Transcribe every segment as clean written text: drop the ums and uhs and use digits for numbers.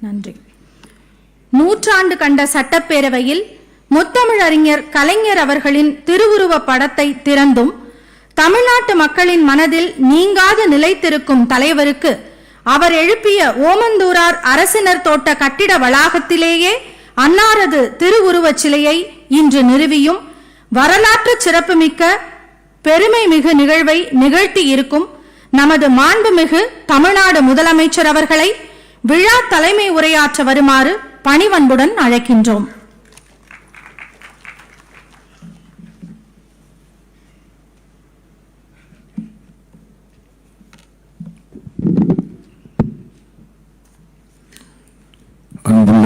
நன்றி. நூற்றாண்டு கண்ட சட்டப்பேரவையில் முத்தமிழறிஞர் கலைஞர் அவர்களின் திருவுருவ படத்தை திறந்தும் தமிழ்நாட்டு மக்களின் மனதில் நீங்காது நிலைத்திருக்கும் தலைவருக்கு அவர் எழுப்பிய ஓமந்தூரார் அரசினர் தோட்ட கட்டிட வளாகத்திலேயே அன்னாரது திருவுருவச் சிலையை இன்று நிறுவியும் வரலாற்று சிறப்புமிக்க பெருமை மிகு நிகழ்வை நிகழ்த்தி இருக்கும் நமது மாண்புமிகு தமிழ்நாடு முதலமைச்சர் அவர்களை விழா தலைமை உரையாற்ற வருமாறு பணிவன்புடன் அழைக்கின்றோம். அன்புள்ள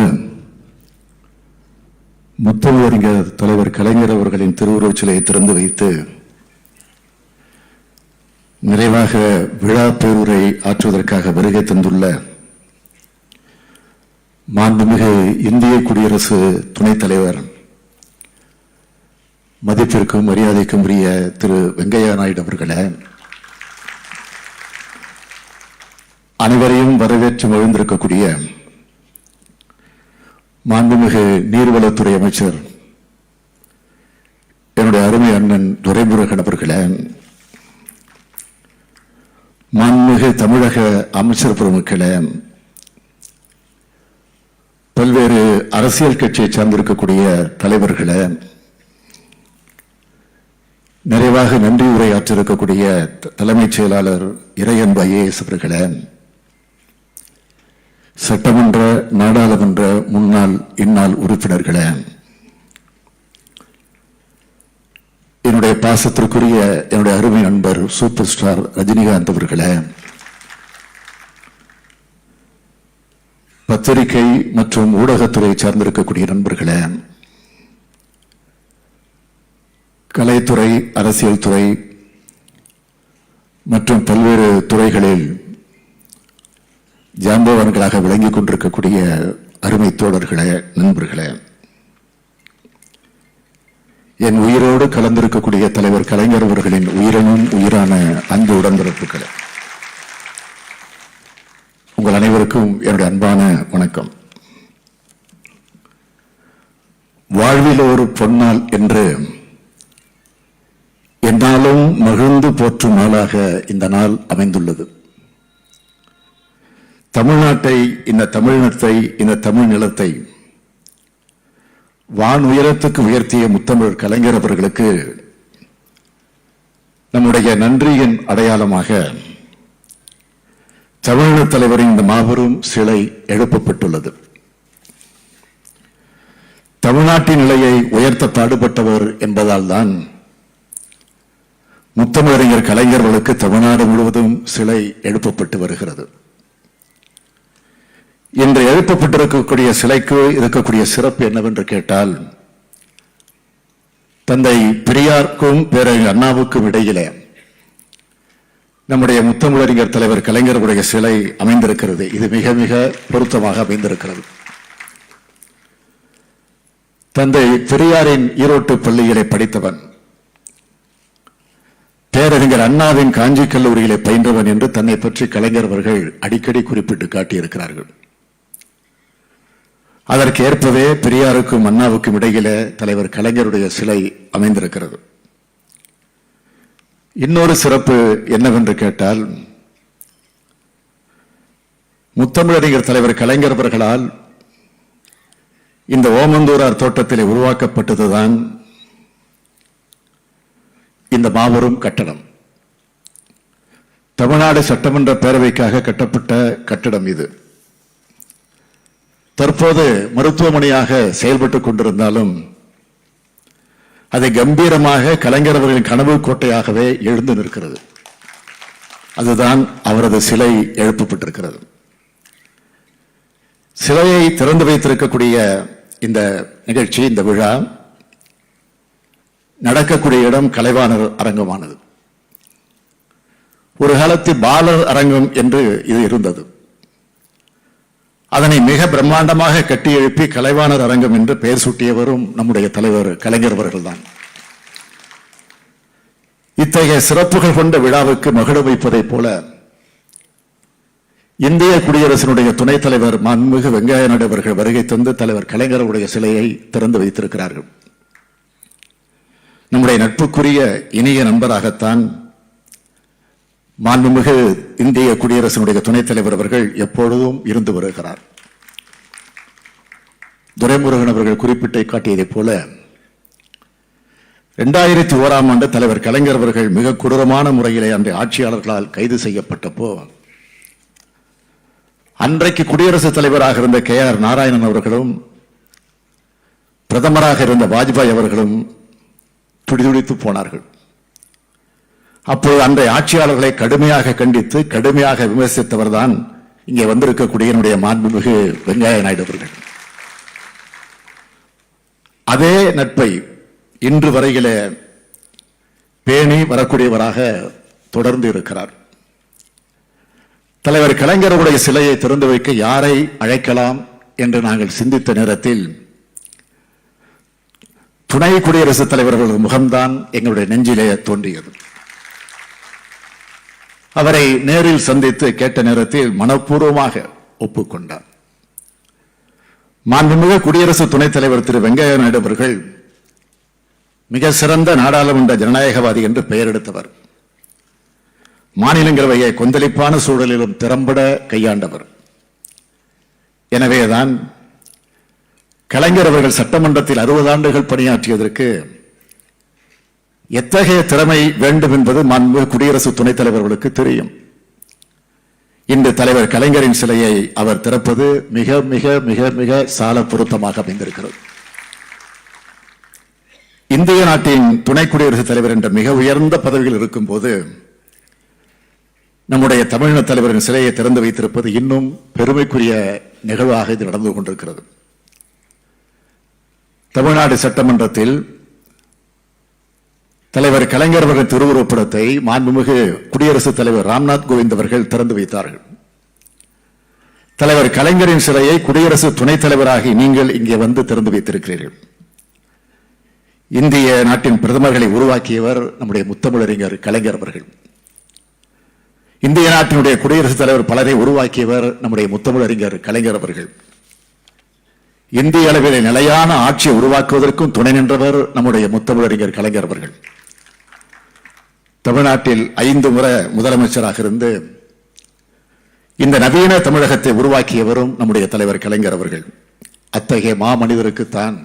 முத்தமிழறிஞர் தலைவர் கலைஞர் அவர்களின் திருவுருவச் சிலையை திறந்து வைத்து நிறைவாக விழா பேருரை ஆற்றுவதற்காக வருகை தந்துள்ள மாண்புமிகு இந்திய குடியரசு துணைத் தலைவர் மதிப்பிற்கும் மரியாதைக்கும் உரிய திரு வெங்கையா நாயுடு அவர்களே, அனைவரையும் வரவேற்று மகிழ்ந்திருக்கக்கூடிய மாண்புமிகு நீர்வளத்துறை அமைச்சர் என்னுடைய அருமை அண்ணன் துரைமுருகன் அவர்களே, மாண்புமிகு தமிழக அமைச்சர் பெருமக்களே, பல்வேறு அரசியல் கட்சியை சார்ந்திருக்கக்கூடிய தலைவர்களே, நிறைவாக நன்றி உரையாற்றிருக்கக்கூடிய தலைமைச் செயலாளர் இறையன்பு ஐஏஎஸ் அவர்களே, சட்டமன்ற நாடாளுமன்ற முன்னாள் இந்நாள் உறுப்பினர்களே, என்னுடைய பாசத்திற்குரிய என்னுடைய அருமை நண்பர் சூப்பர் ஸ்டார் ரஜினிகாந்த் அவர்களே, பத்திரிகை மற்றும் ஊடகத்துறை சார்ந்திருக்கக்கூடிய நண்பர்களே, கலைத்துறை, அரசியல் துறை மற்றும் பல்வேறு துறைகளில் ஜாம்பவான்களாக விளங்கிக் கொண்டிருக்கக்கூடிய அருமை தோழர்களே, நண்பர்களே, என் உயிரோடு கலந்திருக்கக்கூடிய தலைவர் கலைஞர் அவர்களின் உயிரினும் உயிரான அன்பு உடன்பிறப்புகளே, உங்கள் அனைவருக்கும் என்னுடைய அன்பான வணக்கம். வாழ்வில் ஒரு பொன்னாள் என்று என்னாலும் மகிழ்ந்து போற்றும் நாளாக இந்த நாள் அமைந்துள்ளது. தமிழ்நாட்டை, இந்த தமிழினத்தை, இந்த தமிழ் நிலத்தை வான் உயரத்துக்கு உயர்த்திய முத்தமிழர் கலைஞர் அவர்களுக்கு நம்முடைய நன்றியின் அடையாளமாக தமிழக தலைவரின் இந்த மாபெரும் சிலை எழுப்பப்பட்டுள்ளது. தமிழ்நாட்டின் நிலையை உயர்த்த பாடுபட்டவர் என்பதால் தான் முத்தமிழறிஞர் கலைஞர்களுக்கு தமிழ்நாடு முழுவதும் சிலை எழுப்பப்பட்டு வருகிறது. இன்று எழுப்பப்பட்டிருக்கக்கூடிய சிலைக்கு இருக்கக்கூடிய சிறப்பு என்னவென்று கேட்டால், தந்தை பெரியாருக்கும் பேரறிஞர் அண்ணாவுக்கும் இடையிலே நம்முடைய முத்தமிழறிஞர் தலைவர் கலைஞருடைய சிலை அமைந்திருக்கிறது. இது மிக மிக பொருத்தமாக அமைந்திருக்கிறது. தந்தை பெரியாரின் ஈரோட்டு பள்ளியிலே படித்தவன், பேரறிஞர் அண்ணாவின் காஞ்சி கல்லூரியிலே பயின்றவன் என்று தன்னை பற்றி கலைஞர் அவர்கள் அடிக்கடி குறிப்பிட்டு காட்டியிருக்கிறார்கள். அதற்கு ஏற்பவே பெரியாருக்கும் அண்ணாவுக்கும் இடையிலே தலைவர் கலைஞருடைய சிலை அமைந்திருக்கிறது. இன்னொரு சிறப்பு என்னவென்று கேட்டால், முத்தமிழறிஞர் தலைவர் கலைஞர் அவர்களால் இந்த ஓமந்தூரார் தோட்டத்திலே உருவாக்கப்பட்டதுதான் இந்த மாபெரும் கட்டடம். தமிழ்நாடு சட்டமன்ற பேரவைக்காக கட்டப்பட்ட கட்டடம் இது. தற்போது மருத்துவமனையாக செயல்பட்டுக் கொண்டிருந்தாலும் அதை கம்பீரமாக கலைஞர் அவர்களின் கனவு கோட்டையாகவே எழுந்து நிற்கிறது. அதுதான் அவரது சிலை எழுப்பப்பட்டிருக்கிறது. சிலையை திறந்து வைத்திருக்கக்கூடிய இந்த நிகழ்ச்சி, இந்த விழா நடக்கக்கூடிய இடம் கலைவாணர் அரங்கமானது. ஒரு காலத்தில் பாலர் அரங்கம் என்று இது இருந்தது. அதனை மிக பிரம்மாண்டமாக கட்டி எழுப்பி கலைவாணர் அரங்கம் என்று பெயர் சூட்டியவரும் நம்முடைய தலைவர் கலைஞர் அவர்கள்தான். இத்தகைய சிறப்புகள் கொண்ட விழாவுக்கு மகிழ வைப்பதைப் போல இந்திய குடியரசினுடைய துணைத் தலைவர் மாண்புமிகு வெங்கையா நாயுடு அவர்கள் வருகை தந்து தலைவர் கலைஞருடைய சிலையை திறந்து வைத்திருக்கிறார்கள். நம்முடைய நட்புக்குரிய இனிய நண்பராகத்தான் மாண்புமிகு இந்திய குடியரசினுடைய துணைத் தலைவர் அவர்கள் எப்பொழுதும் இருந்து வருகிறார். துரைமுருகன் அவர்கள் குறிப்பிட்டு காட்டியதைப் போல 2001ஆம் ஆண்டு தலைவர் கலைஞர் அவர்கள் மிக கொடூரமான முறையிலே அன்றைய ஆட்சியாளர்களால் கைது செய்யப்பட்டப்போ அன்றைக்கு குடியரசுத் தலைவராக இருந்த KR நாராயணன் அவர்களும் பிரதமராக இருந்த வாஜ்பாய் அவர்களும் துடிதுடித்து போனார்கள். அப்போது அன்றைய ஆட்சியாளர்களை கடுமையாக கண்டித்து கடுமையாக விமர்சித்தவர் தான் இங்கே வந்திருக்கக்கூடிய என்னுடைய மாண்புமிகு வெங்கையா நாயுடு அவர்கள். அதே நட்பை இன்று வரையிலே பேணி வரக்கூடியவராக தொடர்ந்து இருக்கிறார். தலைவர் கலைஞருடைய சிலையை திறந்து வைக்க யாரை அழைக்கலாம் என்று நாங்கள் சிந்தித்த நேரத்தில் துணை குடியரசுத் தலைவர்கள் முகம்தான் எங்களுடைய நெஞ்சிலே தோன்றியது. அவரை நேரில் சந்தித்து கேட்ட நேரத்தில் மனப்பூர்வமாக ஒப்புக்கொண்டார். மாண்புமிகு குடியரசு துணைத் தலைவர் திரு வெங்கையா நாயுடு அவர்கள் மிக சிறந்த நாடாளுமன்ற ஜனநாயகவாதி என்று பெயர் எடுத்தவர். மாநிலங்களவையை கொந்தளிப்பான சூழலிலும் திறம்பட கையாண்டவர். எனவேதான் கலைஞர் அவர்கள் சட்டமன்றத்தில் 60 ஆண்டுகள் பணியாற்றியதற்கு எத்தகைய திறமை வேண்டும் என்பது மாண்புமிகு குடியரசு துணைத் தலைவர்களுக்கு தெரியும். இன்று தலைவர் கலைஞரின் சிலையை அவர் திறப்பது மிக மிக மிக மிக சால பொருத்தமாக அமைந்திருக்கிறது. இந்திய நாட்டின் துணை குடியரசுத் தலைவர் என்ற மிக உயர்ந்த பதவியில் இருக்கும் போது நம்முடைய தமிழக தலைவரின் சிலையை திறந்து வைத்திருப்பது இன்னும் பெருமைக்குரிய நிகழ்வாக இது நடந்து கொண்டிருக்கிறது. தமிழ்நாடு சட்டமன்றத்தில் தலைவர் கலைஞர் அவர்கள் திருவுருவப்படத்தை மாண்புமிகு குடியரசுத் தலைவர் ராம்நாத் கோவிந்த் அவர்கள் திறந்து வைத்தார்கள். தலைவர் கலைஞரின் சிலையை குடியரசு துணைத் தலைவராகி நீங்கள் இங்கே வந்து திறந்து வைத்திருக்கிறீர்கள். இந்திய நாட்டின் பிரதமர்களை உருவாக்கியவர் நம்முடைய முத்தமிழறிஞர் கலைஞர் அவர்கள். இந்திய நாட்டினுடைய குடியரசுத் தலைவர் பலரை உருவாக்கியவர் நம்முடைய முத்தமிழறிஞர் கலைஞர் அவர்கள். இந்திய அளவில் நிலையான ஆட்சியை உருவாக்குவதற்கும் துணை நின்றவர் நம்முடைய முத்தமிழறிஞர் கலைஞர் அவர்கள். தமிழ்நாட்டில் 5 முறை முதலமைச்சராக இருந்து இந்த நவீன தமிழகத்தை உருவாக்கியவரும் நம்முடைய தலைவர் கலைஞர் அவர்கள். அத்தகைய மாமனிதருக்குத்தான்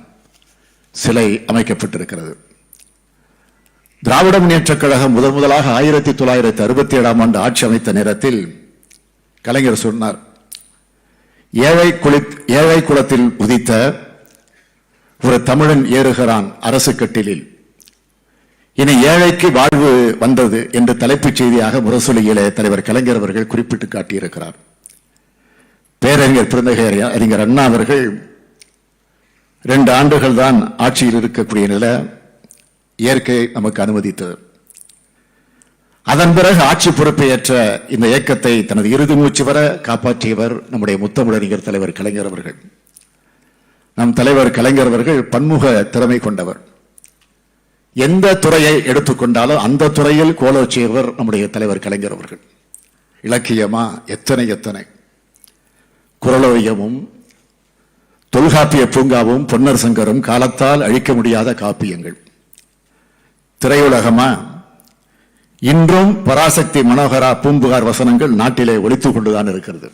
சிலை அமைக்கப்பட்டிருக்கிறது. திராவிட முன்னேற்றக் கழகம் முதலாக 1967ஆம் ஆண்டு ஆட்சி அமைத்த நேரத்தில் கலைஞர் சொன்னார், ஏழை குலத்தில் உதித்த ஒரு தமிழன் ஏறுகிறான் அரசு கட்டிலில், இனி ஏழைக்கு வாழ்வு வந்தது என்று தலைப்புச் செய்தியாக முரசொலியிலே தலைவர் கலைஞர் அவர்கள் குறிப்பிட்டு காட்டியிருக்கிறார். பேரறிஞர் பிறந்தகை அறிஞர் அண்ணா அவர்கள் 2 ஆண்டுகள் தான் ஆட்சியில் இருக்கக்கூடிய நிலை இயற்கை நமக்கு அனுமதித்தது. அதன் பிறகு ஆட்சி பொறுப்பை ஏற்ற இந்த இயக்கத்தை தனது இறுதி மூச்சு வர காப்பாற்றியவர் நம்முடைய முத்தமிழறிஞர் தலைவர் கலைஞர் அவர்கள். நம் தலைவர் கலைஞர் அவர்கள் பன்முக திறமை கொண்டவர். எந்த துறையை எடுத்துக்கொண்டாலும் அந்த துறையில் கோலோச்சியவர் நம்முடைய தலைவர் கலைஞர் அவர்கள். இலக்கியமா எத்தனை குறளோவியமும் தொல்காப்பிய பூங்காவும் பொன்னர் சங்கரும் காலத்தால் அழிக்க முடியாத காப்பியங்கள். திரையுலகமா இன்றும் பராசக்தி மனோகரா பூம்புகார் வசனங்கள் நாட்டிலே ஒலித்துக் கொண்டுதான் இருக்கிறது.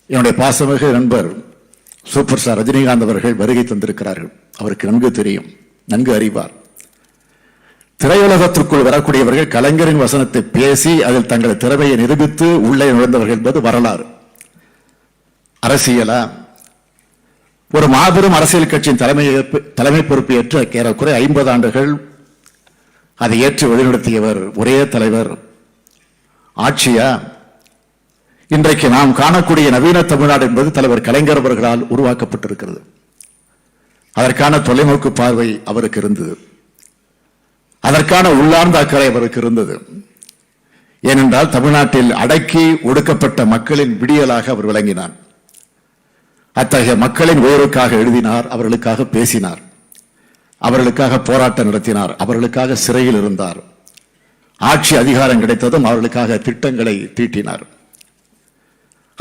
என்னுடைய பாசமிகு நண்பர் சூப்பர் ஸ்டார் ரஜினிகாந்த் அவர்கள் வருகை தந்திருக்கிறார்கள். அவருக்கு நன்கு தெரியும், நன்கு அறிவார். திரையுலகத்திற்குள் வரக்கூடியவர்கள் கலைஞரின் வசனத்தை பேசி அதில் தங்கள் திறமையை நிரூபித்து உள்ளே நுழைந்தவர்கள் என்பது வரலாறு. அரசியலா ஒரு மாபெரும் அரசியல் கட்சியின் தலைமை பொறுப்பு ஏற்று ஏறக்குறை 50 ஆண்டுகள் அதை ஏற்று வழிநடத்தியவர் ஒரே தலைவர். ஆட்சியா இன்றைக்கு நாம் காணக்கூடிய நவீன தமிழ்நாடு என்பது தலைவர் கலைஞர் அவர்களால் உருவாக்கப்பட்டிருக்கிறது. அதற்கான தொலைநோக்கு பார்வை அவருக்கு இருந்தது. அதற்கான உள்ளார்ந்த அக்கறை அவருக்கு இருந்தது. ஏனென்றால் தமிழ்நாட்டில் அடக்கி ஒடுக்கப்பட்ட மக்களின் விடியலாக அவர் விளங்கினார். அத்தகைய மக்களின் உயர்வுக்காக எழுதினார், அவர்களுக்காக பேசினார், அவர்களுக்காக போராட்டம் நடத்தினார், அவர்களுக்காக சிறையில் இருந்தார். ஆட்சி அதிகாரம் கிடைத்ததும் அவர்களுக்காக திட்டங்களை தீட்டினார்.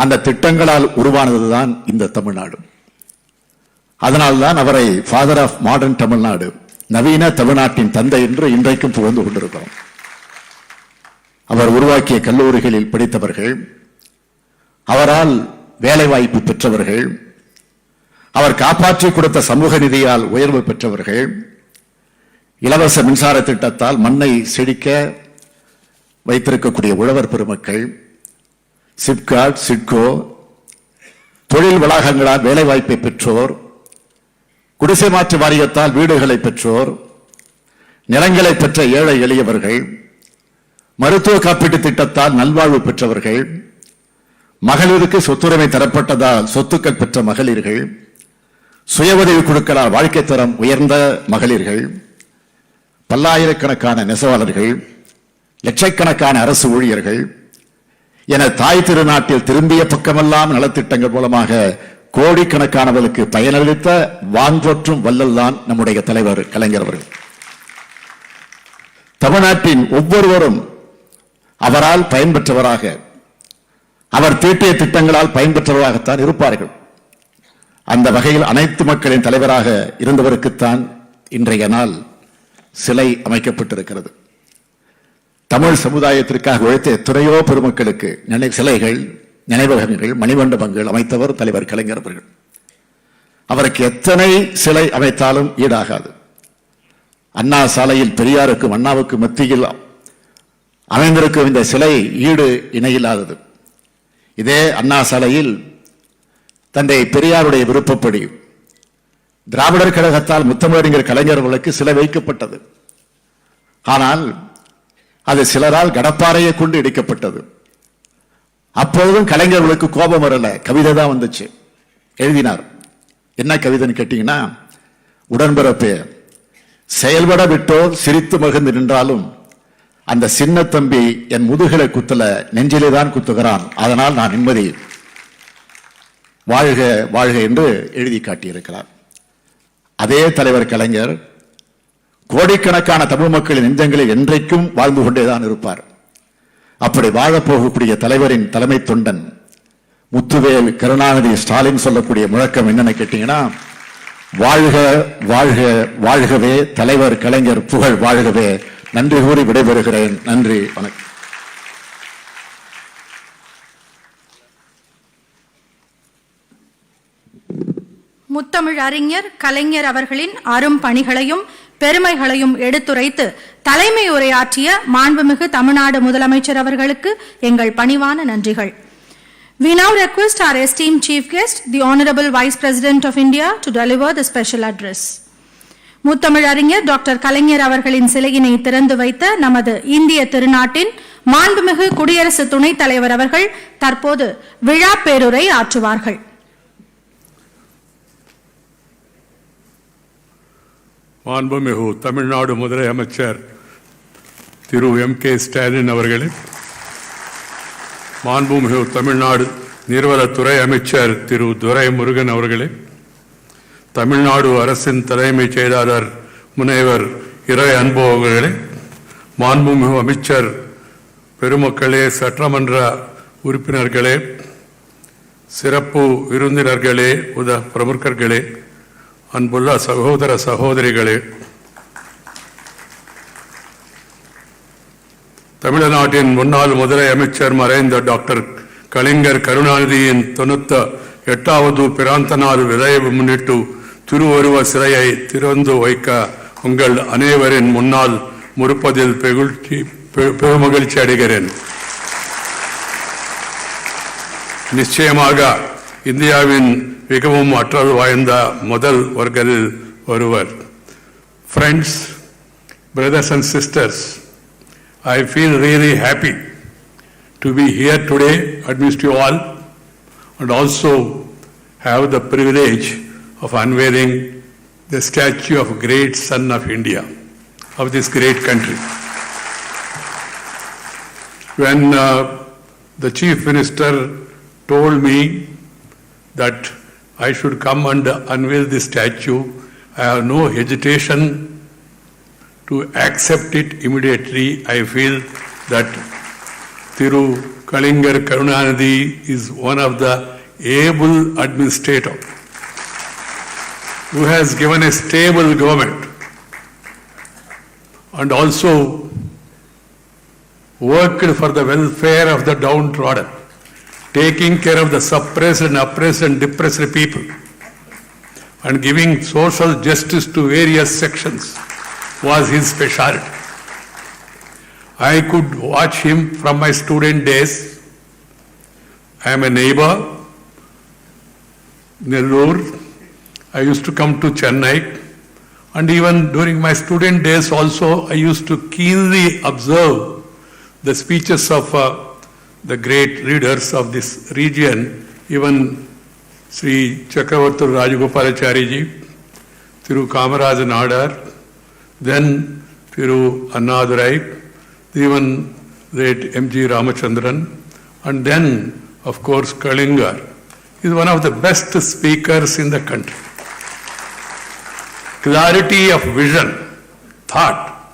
அந்த திட்டங்களால் உருவானதுதான் இந்த தமிழ்நாடு. அதனால்தான் அவரை ஃபாதர் ஆஃப் மாடர்ன் தமிழ்நாடு, நவீன தமிழ்நாட்டின் தந்தை என்று இன்றைக்கும் புகழ்ந்து கொண்டிருக்கிறோம். அவர் உருவாக்கிய கல்லூரிகளில் படித்தவர்கள், அவரால் வேலைவாய்ப்பு பெற்றவர்கள், அவர் காப்பாற்றி கொடுத்த சமூக நிதியால் உயர்வு பெற்றவர்கள், இலவச மின்சார திட்டத்தால் மண்ணை செழிக்க வைத்திருக்கக்கூடிய உழவர் பெருமக்கள், சிப்காட், சிட்கோ, தொழில் வளாகங்களால் வேலைவாய்ப்பை பெற்றோர், குடிசை மாற்று வாரியத்தால் வீடுகளை பெற்றோர், நிலங்களை பெற்ற ஏழை எளியவர்கள், மருத்துவ காப்பீட்டு திட்டத்தால் நல்வாழ்வு பெற்றவர்கள், மகளிருக்கு சொத்துரிமை தரப்பட்டதால் சொத்துக்கள் பெற்ற மகளிர்கள், சுய உதவி குழுக்களால் வாழ்க்கை தரம் உயர்ந்த மகளிர்கள், பல்லாயிரக்கணக்கான நெசவாளர்கள், லட்சக்கணக்கான அரசு ஊழியர்கள் என தாய் திருநாட்டில் திரும்பிய பக்கமெல்லாம் நலத்திட்டங்கள் மூலமாக கோடிக்கணக்கானவர்களுக்கு பயனளித்த வான்போற்றும் வள்ளல் தான் நம்முடைய தலைவர் கலைஞர் அவர்கள். தமிழ்நாட்டின் ஒவ்வொருவரும் அவரால் பயன்பெற்றவராக, அவர் தீட்டிய திட்டங்களால் பயன்பெற்றவராகத்தான் இருப்பார்கள். அந்த வகையில் அனைத்து மக்களின் தலைவராக இருந்தவருக்குத்தான் இன்றைய நாள் சிலை அமைக்கப்பட்டிருக்கிறது. தமிழ் சமுதாயத்திற்காக உழைத்த எத்தனையோ பெருமக்களுக்கு சிலைகள், நினைவகங்கள், மணிமண்டபங்கள் அமைத்தவர் தலைவர் கலைஞர் அவர்கள். அவருக்கு எத்தனை சிலை அமைத்தாலும் ஈடாகாது. அண்ணா சாலையில் பெரியாருக்கும் அண்ணாவுக்கும் மத்தியில் அமைந்திருக்கும் இந்த சிலை ஈடு இணையில்லாதது. இதே அண்ணா சாலையில் தந்தை பெரியாருடைய விருப்பப்படி திராவிடர் கழகத்தால் முத்தமிழறிஞர் கலைஞர் அவர்களுக்கு சிலை வைக்கப்பட்டது. ஆனால் அது சிலரால் கடப்பாறையை கொண்டு இடிக்கப்பட்டது. அப்போதும் கலைஞர்களுக்கு கோபம் வரல, கவிதை தான் வந்துச்சு. எழுதினார். என்ன கவிதைன்னு கேட்டீங்கன்னா, உடன்பிறப்பே, செயல்பட விட்டோர் சிரித்து மகிழ்ந்து நின்றாலும் அந்த சின்ன தம்பி என் முதுகில குத்தல, நெஞ்சிலே தான் குத்துகிறான், அதனால் நான் நிம்மதி, வாழ்க வாழ்க என்று எழுதி காட்டியிருக்கிறார். அதே தலைவர் கலைஞர் கோடிக்கணக்கான தமிழ் மக்களின் நெஞ்சங்களில் என்றைக்கும் வாழ்ந்து கொண்டேதான் இருப்பார். அப்படி வாழப்போகக்கூடிய தலைவரின் தலைமை தொண்டன் முத்துவேல் கருணாநிதி ஸ்டாலின் சொல்லக்கூடிய முழக்கம் என்னன்னு கேட்டீங்கன்னா, வாழ்க வாழ்க வாழ்கவே தலைவர் கலைஞர் புகழ் வாழ்கவே. நன்றி கூறி விடைபெறுகிறேன். நன்றி, வணக்கம். முத்தமிழ் அறிஞர் கலைஞர் அவர்களின் அரும் பணிகளையும் பெருமைகளையும் எடுத்துரைத்து தலைமை உரையாற்றிய மாண்புமிகு தமிழ்நாடு முதலமைச்சர் அவர்களுக்கு எங்கள் பணிவான நன்றிகள். We now request our esteemed chief guest, the Honorable Vice President of India, to deliver the special address. முத்தமிழ் அறிஞர் டாக்டர் கலைஞர் அவர்களின் சிலையினை திறந்து வைத்த நமது இந்திய திருநாட்டின் மாண்புமிகு குடியரசு துணைத் தலைவர் அவர்கள் தற்போது விழா பேருரை ஆற்றுவார்கள். மாண்புமிகு தமிழ்நாடு முதலமைச்சர் திரு M.K. ஸ்டாலின் அவர்களே, மாண்புமிகு தமிழ்நாடு நீர்வளத்துறை அமைச்சர் திரு துரைமுருகன் அவர்களே, தமிழ்நாடு அரசின் தலைமை செயலாளர் முனைவர் இறை அன்பு அவர்களே, மாண்புமிகு அமைச்சர் பெருமக்களே, சட்டமன்ற உறுப்பினர்களே, சிறப்பு விருந்தினர்களே, பிரமுகர்களே, அன்புள்ள சகோதர சகோதரிகளே, தமிழ்நாட்டின் முன்னாள் முதலமைச்சர் மறைந்த டாக்டர் கலைஞர் கருணாநிதியின் 98வது பிறந்த நாள் விழாவை முன்னிட்டு திருவுருவ சிலையை திறந்து வைக்க உங்கள் அனைவரின் முன்னால் முற்பதில் பெருமகிழ்ச்சி அடைகிறேன். நிச்சயமாக இந்தியாவின் மிகவும் ஆற்றல் வாய்ந்த முதல்வர்களில் ஒருவர். Friends, brothers and sisters, I feel really happy to be here today amidst you all and also have the privilege of unveiling the statue of great son of India, of this great country. When the Chief Minister told me that I should come and unveil this statue, I have no hesitation to accept it immediately. I feel that Thiru Kalingar Karunanidhi is one of the able administrator who has given a stable government and also worked for the welfare of the downtrodden, taking care of the suppressed and oppressed and depressed people, and giving social justice to various sections was his specialty. I could watch him from my student days. I am a neighbor, Nellore. I used to come to Chennai, and even during my student days also, I used to keenly observe the speeches of the great leaders of this region, even Sri Chakravarti Rajagopalachari ji, Thiru Kamaraj Nadar, then Thiru Annadurai, even late M.G. Ramachandran, and then, of course, Kalingar is one of the best speakers in the country. Clarity of vision, thought,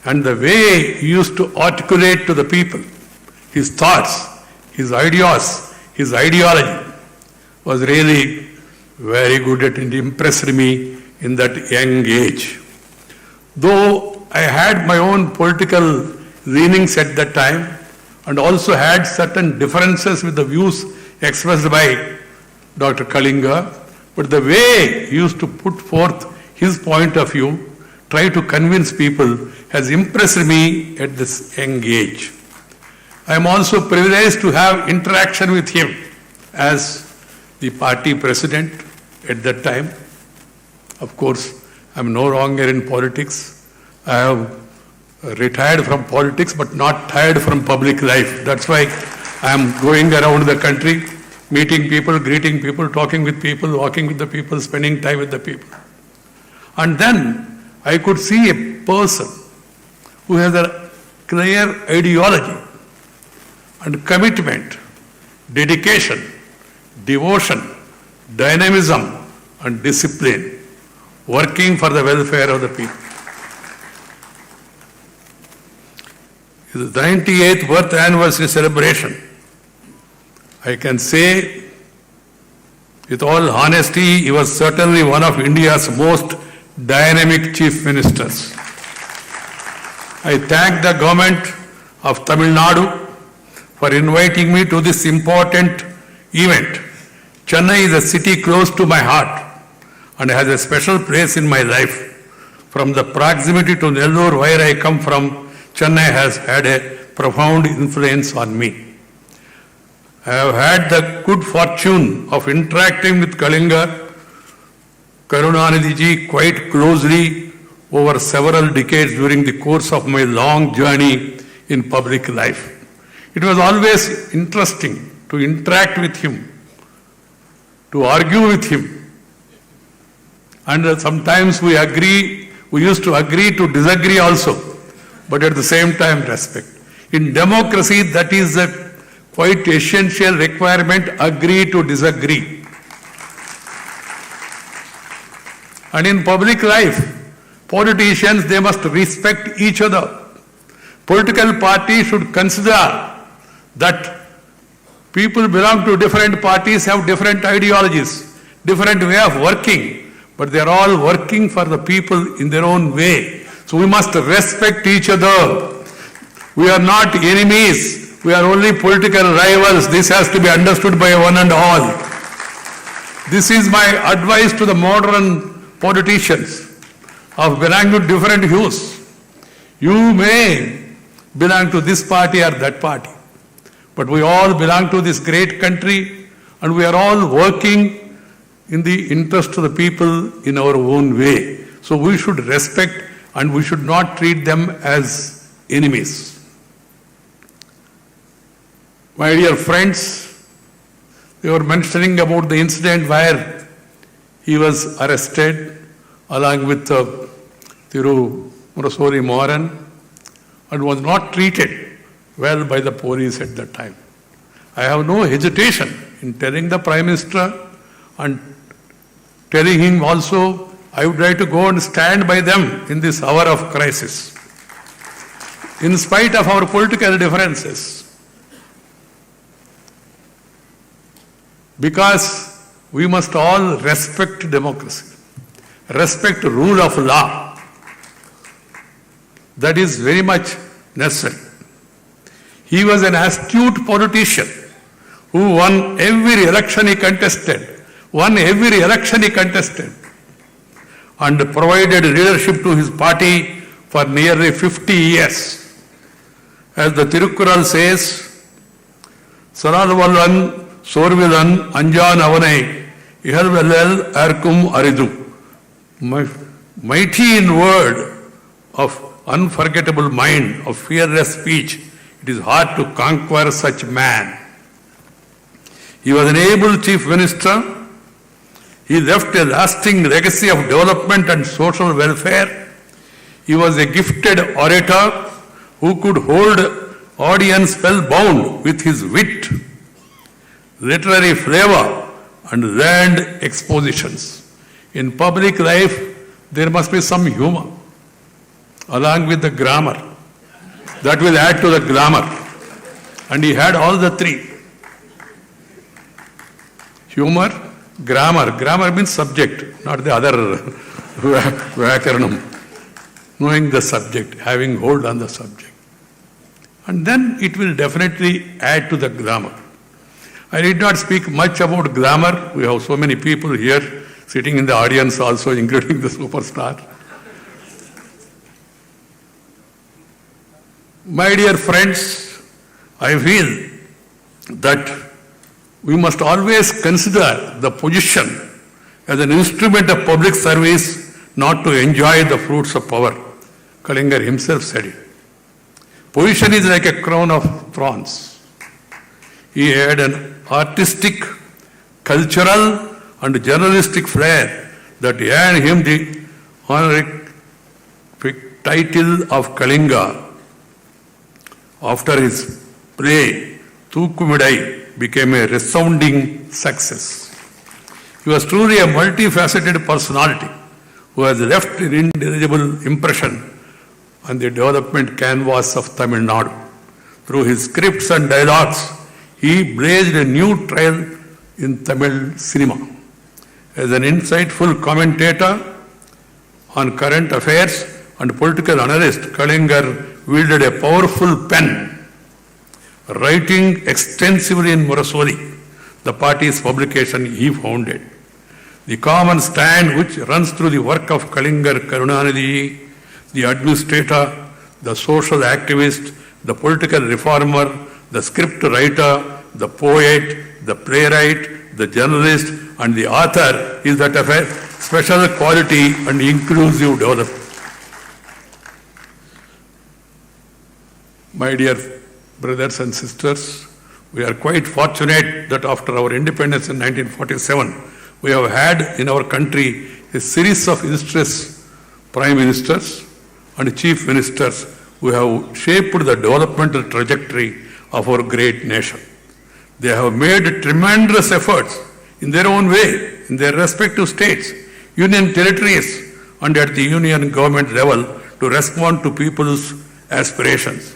and the way he used to articulate to the people his thoughts, his ideas, his ideology was really very good at it. It impressed me in that young age. Though I had my own political leanings at that time and also had certain differences with the views expressed by Dr. Kalinga, but the way he used to put forth his point of view, try to convince people, has impressed me at this young age. I am also privileged to have interaction with him as the party president at that time. Of course, I am no longer in politics. I have retired from politics, but not tired from public life. That's why I am going around the country, meeting people, greeting people, talking with people, walking with the people, spending time with the people. And then I could see a person who has a clear ideology and commitment, dedication, devotion, dynamism and discipline, working for the welfare of the people. His 98th birth anniversary celebration, I can say with all honesty, he was certainly one of India's most dynamic chief ministers. I thank the government of Tamil Nadu for inviting me to this important event. Chennai is a city close to my heart and has a special place in my life. From the proximity to Nellore, where I come from, Chennai has had a profound influence on me. I have had the good fortune of interacting with Kalinga Karunanidhi ji quite closely over several decades during the course of my long journey in public life. It was always interesting to interact with him, to argue with him. And sometimes we used to agree to disagree also, but at the same time respect. In democracy, that is a quite essential requirement, agree to disagree. And in public life, politicians, they must respect each other. Political parties should consider that people belong to different parties, have different ideologies, different way of working, but they are all working for the people in their own way. So we must respect each other. We are not enemies. We are only political rivals. This has to be understood by one and all. This is my advice to the modern politicians of belonging to different hues. You may belong to this party or that party, but we all belong to this great country and we are all working in the interest of the people in our own way. So we should respect and we should not treat them as enemies. My dear friends, they were mentioning about the incident where he was arrested along with Thiru Murasori Moran and was not treated well by the police at that time. I have no hesitation in telling the Prime Minister and telling him also, I would like to go and stand by them in this hour of crisis. In spite of our political differences, because we must all respect democracy, respect rule of law. That is very much necessary. He was an astute politician who won every election he contested, and provided leadership to his party for nearly 50 years. As the Tirukkural says, Saralvallan, Sorvilan, Anjan Avanai, Ihalvellal, Arkum Aridu. Mighty in word of unforgettable mind, of fearless speech, it is hard to conquer such man. He was an able chief minister. He left a lasting legacy of development and social welfare. He was a gifted orator who could hold audience spellbound with his wit, literary flavor, and learned expositions. In public life, there must be some humor, along with the grammar. That will add to the glamour. And he had all the three. Humor, grammar. Grammar means subject, not the other Vyakaranam. Knowing the subject, having hold on the subject. And then it will definitely add to the glamour. I did not speak much about glamour. We have so many people here sitting in the audience also, including the superstar. My dear friends, I feel that we must always consider the position as an instrument of public service, not to enjoy the fruits of power. Kalingar himself said it. Position is like a crown of thorns. He had an artistic, cultural, and journalistic flair that earned him the honorific title of Kalinga. After his play, Thookumidai became a resounding success. He was truly a multifaceted personality who has left an indelible impression on the development canvas of Tamil Nadu. Through his scripts and dialogues, he blazed a new trail in Tamil cinema. As an insightful commentator on current affairs and political analyst, Kalingar wielded a powerful pen, writing extensively in Murasoli, the party's publication he founded. The common stand which runs through the work of Kalingar Karunanidhi, the administrator, the social activist, the political reformer, the script writer, the poet, the playwright, the journalist, and the author is that of a special quality and inclusive development. My dear brothers and sisters, we are quite fortunate that after our independence in 1947, we have had in our country a series of illustrious prime ministers and chief ministers who have shaped the developmental trajectory of our great nation. They have made tremendous efforts in their own way, in their respective states, union territories, and at the union government level to respond to people's aspirations,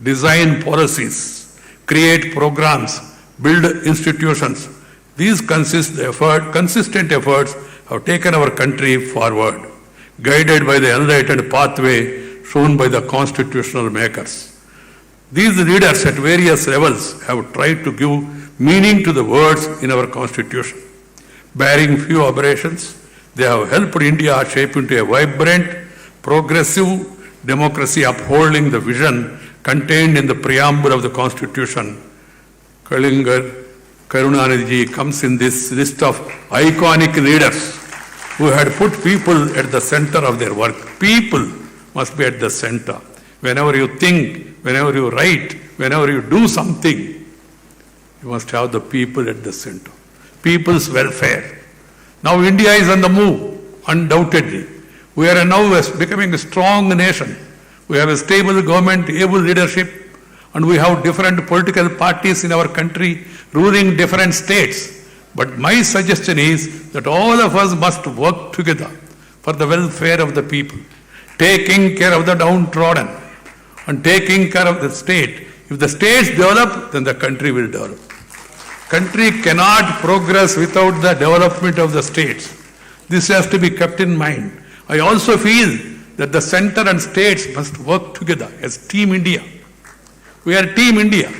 design policies, create programs, build institutions. These consistent efforts have taken our country forward, guided by the enlightened pathway shown by the constitutional makers. These leaders at various levels have tried to give meaning to the words in our constitution. Bearing few aberrations, they have helped India shape into a vibrant, progressive democracy upholding the vision contained in the preamble of the constitution. Kalingar Karunanidhi comes in this list of iconic leaders who had put people at the center of their work. People must be at the center. Whenever you think, whenever you write, whenever you do something, you must have the people at the center. People's welfare. Now India is on the move, undoubtedly. We are now becoming a strong nation. We have a stable government, able leadership, and we have different political parties in our country ruling different states. But my suggestion is that all of us must work together for the welfare of the people, taking care of the downtrodden and taking care of the state. If the states develop, then the country will develop. country cannot progress without the development of the states. This has to be kept in mind. I also feel that the center and states must work together as Team India. We are Team India,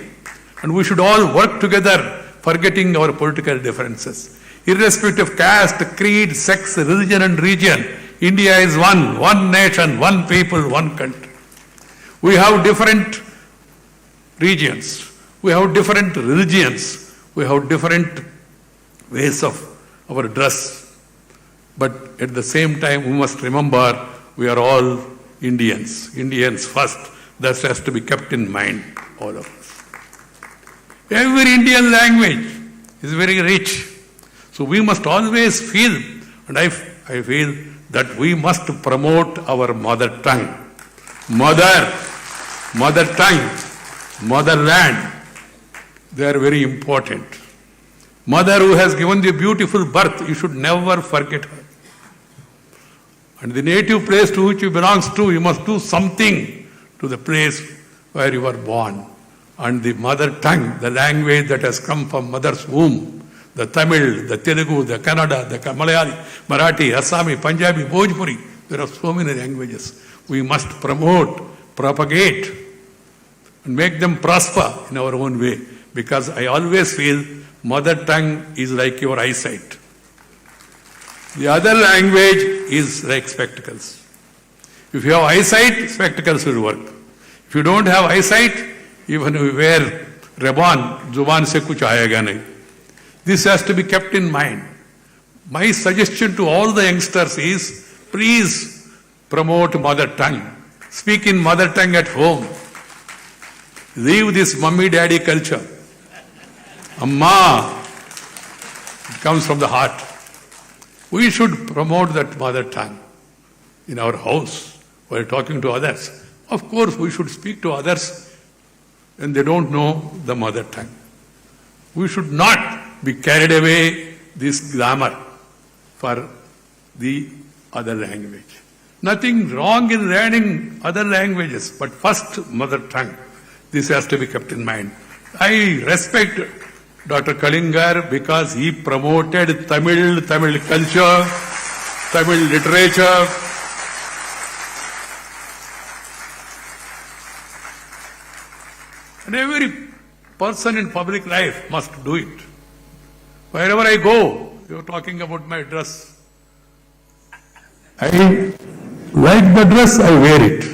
and we should all work together, forgetting our political differences. Irrespective of caste, creed, sex, religion and region, India is one nation, one people, one country. We have different regions, we have different religions, we have different ways of our dress. But at the same time, we must remember we are all Indians. Indians first. That has to be kept in mind, all of us. Every Indian language is very rich. So we must always feel, and I feel that we must promote our mother tongue. Mother tongue, motherland, they are very important. Mother who has given you beautiful birth, you should never forget her. And the native place to which you belong to, you must do something to the place where you were born. And the mother tongue, the language that has come from mother's womb, the Tamil, the Telugu, the Kannada, the Malayali, Marathi, Assami, Punjabi, Bhojpuri, there are so many languages. We must promote, propagate, and make them prosper in our own way. Because I always feel mother tongue is like your eyesight. The other language is like spectacles. If you have eyesight, spectacles will work. If you don't have eyesight, even if you wear ribbon, zuban se kuch aayega nahi. This has to be kept in mind. My suggestion to all the youngsters is, please promote mother tongue. Speak in mother tongue at home. Leave this mummy daddy culture. Amma, it comes from the heart. We should promote that mother tongue in our house while talking to others. Of course, we should speak to others when they don't know the mother tongue. We should not be carried away this glamour for the other language. Nothing wrong in learning other languages, but first mother tongue. This has to be kept in mind. I respect Dr. Kalingar because he promoted Tamil culture, Tamil literature. And every person in public life must do it. Wherever I go, you're talking about my dress. I like the dress, I wear it.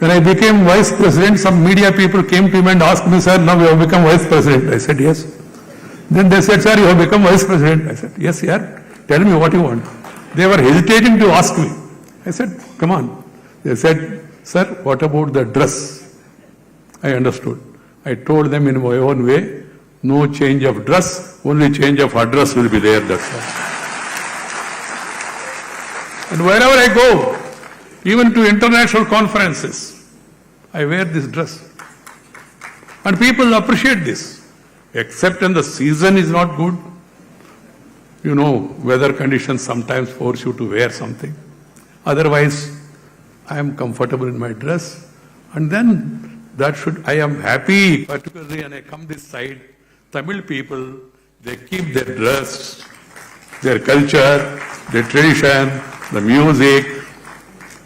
When I became vice president, some media people came to me and asked me, sir, now you have become vice president. I said, yes. Then they said, sir, you have become vice president. I said, yes, yeah. Tell me what you want. They were hesitating to ask me. I said, come on. They said, sir, what about the dress? I understood. I told them in my own way, no change of dress, only change of address will be there, that's all. And wherever I go, even to international conferences, I wear this dress. And people appreciate this. Except when the season is not good. You know, weather conditions sometimes force you to wear something. Otherwise, I am comfortable in my dress. And then I am happy, particularly when I come this side, Tamil people, they keep their dress, their culture, their tradition, the music,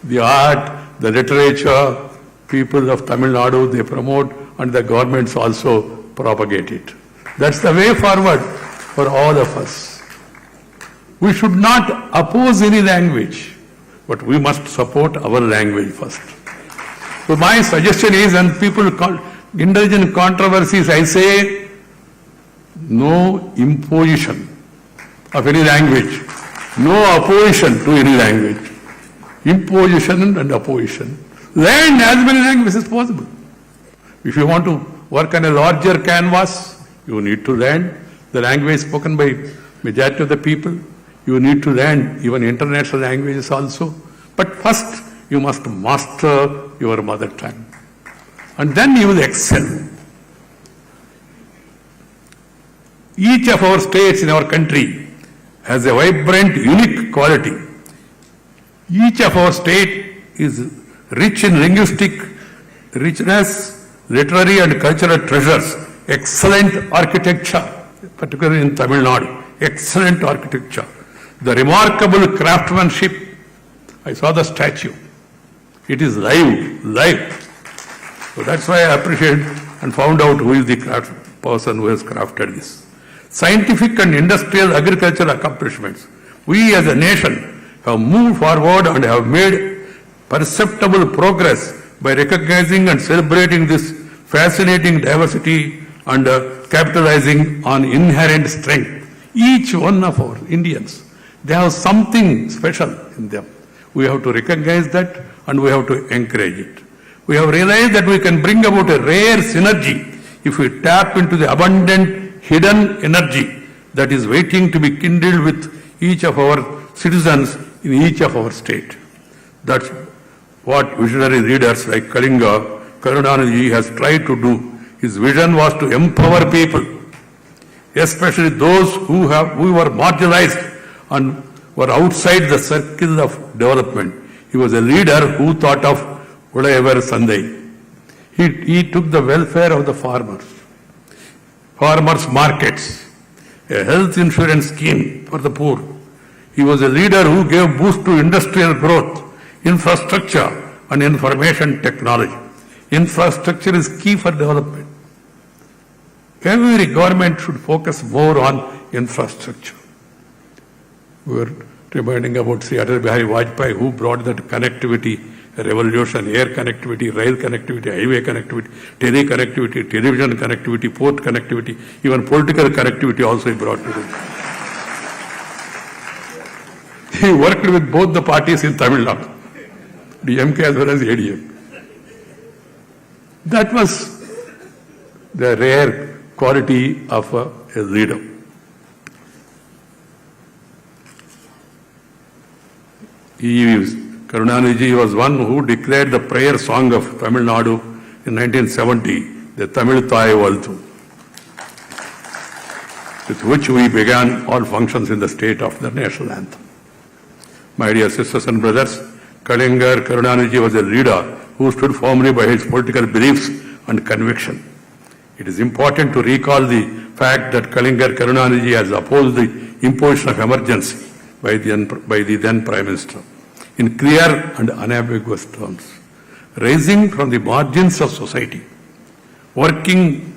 the art, the literature. People of Tamil Nadu, they promote, and the governments also propagate it. That's the way forward for all of us. We should not oppose any language, but we must support our language first. So my suggestion is, when people indulge in controversies, I say, no imposition of any language, no opposition to any language. Imposition and opposition. Learn as many languages as possible. If you want to work on a larger canvas, you need to learn the language spoken by majority of the people. You need to learn even international languages also. But first, you must master your mother tongue. And then you will excel. Each of our states in our country has a vibrant, unique quality. Each of our state is rich in linguistic richness, literary and cultural treasures, excellent architecture, particularly in Tamil Nadu. Excellent architecture. The remarkable craftsmanship. I saw the statue. It is live. So that's why I appreciate and found out who is the person who has crafted this. Scientific and industrial agricultural accomplishments. We as a nation have moved forward and have made perceptible progress by recognizing and celebrating this fascinating diversity and capitalizing on inherent strength. Each one of our Indians, they have something special in them. We have to recognize that and we have to encourage it. We have realized that we can bring about a rare synergy if we tap into the abundant hidden energy that is waiting to be kindled with each of our citizens in each of our state. That's what visionary leaders like Kalinga Karunanidhi has tried to do. His vision was to empower people, especially those who were marginalized and were outside the circle of development. He was a leader who thought of Udayavaru Sandai. He took the welfare of the farmers' markets, a health insurance scheme for the poor. He was a leader who gave boost to industrial growth, infrastructure and information technology. Infrastructure is key for development. Every government should focus more on infrastructure. We were reminding about Sri Atal Bihari Vajpayee, who brought that connectivity revolution, air connectivity, rail connectivity, highway connectivity, tele-connectivity, television connectivity, port connectivity, even political connectivity also he brought to it. He worked with both the parties in Tamil Nadu, DMK as well as ADM. That was the rare quality of a leader. Karunanidhi was one who declared the prayer song of Tamil Nadu in 1970, the Tamil Thai Valthu, with which we began all functions in the state of the national anthem. My dear sisters and brothers, Kalinga Karunanidhi was a leader who stood firmly by his political beliefs and conviction. It is important to recall the fact that Kalinga Karunanidhi has opposed the imposition of emergency by the then Prime Minister in clear and unambiguous terms, rising from the margins of society, working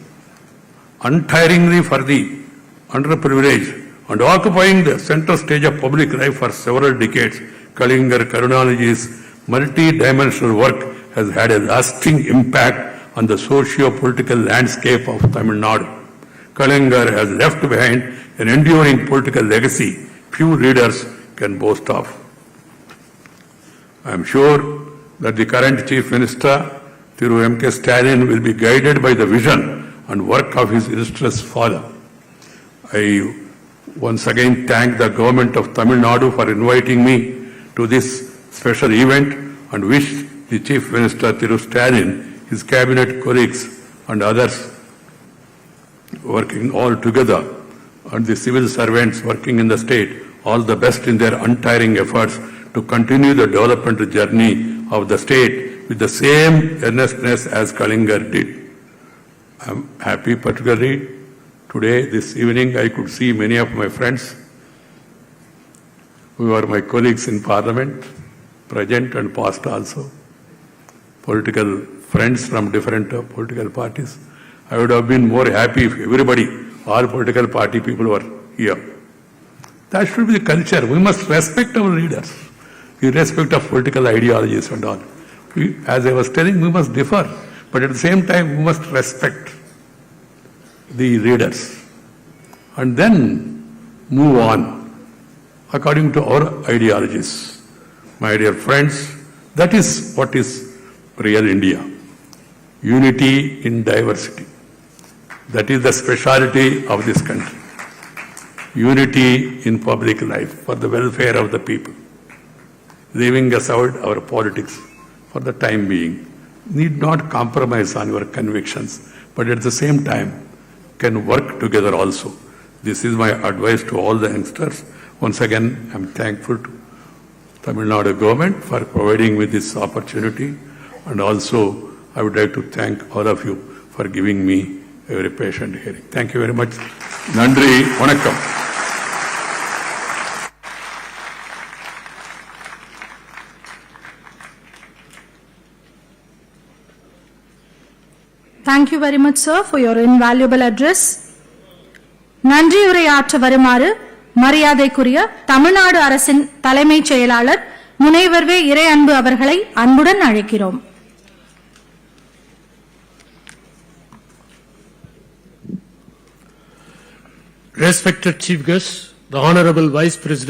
untiringly for the underprivileged and occupying the center stage of public life for several decades. Kalinga Karunanidhi's multi-dimensional work has had a lasting impact on the socio-political landscape of Tamil Nadu. Kalinga has left behind an enduring political legacy few leaders can boast of. I am sure that the current Chief Minister, Thiru M.K. Stalin, will be guided by the vision and work of his illustrious father. I once again thank the government of Tamil Nadu for inviting me to this special event and wish the Chief Minister Thiru Stalin, his cabinet colleagues and others working all together and the civil servants working in the state all the best in their untiring efforts to continue the development journey of the state with the same earnestness as Kalinga did. I am happy particularly today, this evening, I could see many of my friends who are my colleagues in Parliament, present and past also, political friends from different political parties. I would have been more happy if everybody, all political party people were here. That should be the culture. We must respect our leaders, irrespective of political ideologies and all. As I was telling, we must differ, but at the same time, we must respect the leaders and then move on according to our ideologies. My dear friends, that is what is real India. Unity in diversity. That is the speciality of this country. Unity in public life for the welfare of the people. Leaving aside our politics for the time being. Need not compromise on your convictions, but at the same time can work together also. This is my advice to all the youngsters. Once again, I am thankful to Tamil Nadu government for providing me this opportunity, and also I would like to thank all of you for giving me a very patient hearing. Thank you very much. நன்றி, வணக்கம். Thank you very much, sir, for your invaluable address. நன்றியுரையாற்ற வருமாறு மரியாதைக்குரிய தமிழ்நாடு அரசின் தலைமைச் செயலாளர் முனைவர் வே. இறை அன்பு அவர்களை அன்புடன் அழைக்கிறோம். Respected Chief Guest, the Honorable Vice President